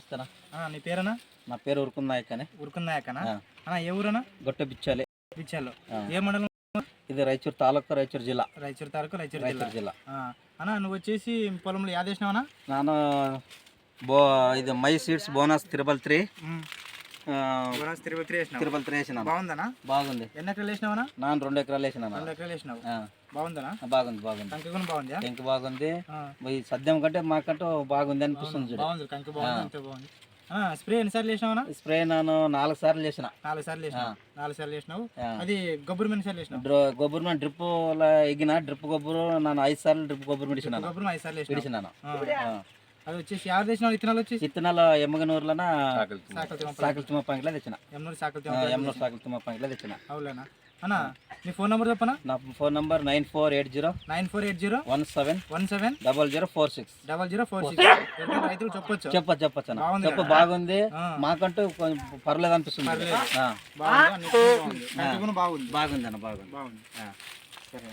నమస్తేనా. నీ పేరేనా? నా పేరు ఉరుకున్ నాయక్ అని. ఉరుకున్ నాయకనా? ఏ ఊరనా? గొట్ట బిచ్చాలి. పిచ్చాలో. ఏ మండలం? ఇది రాయచూరు తాలూకా, రాయచూరు జిల్లా. రాయచూరు తాలూకా, రాయచూరు జిల్లా. అన్నా నువ్వు వచ్చేసి పొలంలో యాదేసినావనా? ನಾನು ఇది మై సీడ్స్ బోనస్ త్రిబల్ 3 వేసినా. బాగుందనా? బాగుంది. ఎన్ని ఎకరాలు వేసినావనా? ನಾನು 2 ఎకరాలు వేసినా. 2 ఎకరాలు వేసినావు. బాగుందనా? బాగుంది. కంకి కూడా బాగుంది. కంకి బాగుంది. ఈ సద్యం కంటే మాకంటూ బాగుంది అనిపిస్తుంది. బాగుంది, కంకి బాగుంది, అంతే బాగుంది. స్ప్రే ఎన్నిసార్లు వేసినావనా? స్ప్రే నేను 4 సార్లు వేసిన. 4 సార్లు వేసినావు. 4 సార్లు వేసినావు. అది గొబ్బరు ఎన్నిసార్లు వేసినావు? గొబ్బరు మన డ్రిప్ ఎగిన డ్రిప్ గొబ్బరు ನಾನು 5 సార్లు డ్రిప్ గొబ్బరు మిడిచినాను. గొబ్బరు 5 సార్లు విడిచినాను. అది వచ్చేసి ఎవరు తెచ్చినావు విత్తనాలు? వచ్చేసి విత్తనాలు ఎమ్మగనూరులోన సాకల తిమ్మపంగిలో తెచ్చిన. ఎమ్మనూరు సాకల తిమ్మపంగిలో తెచ్చిన. అవులేనా అన్నా? నీ ఫోన్ నెంబర్ చెప్పనా? నా ఫోన్ నంబర్ 9480 17 0046. రైతులు చెప్పొచ్చు. చెప్పచ్చు చెప్ప బాగుంది. మాకంటూ పర్లేదు అనిపిస్తుంది. బాగుంది అన్న, బాగుంది. సరే.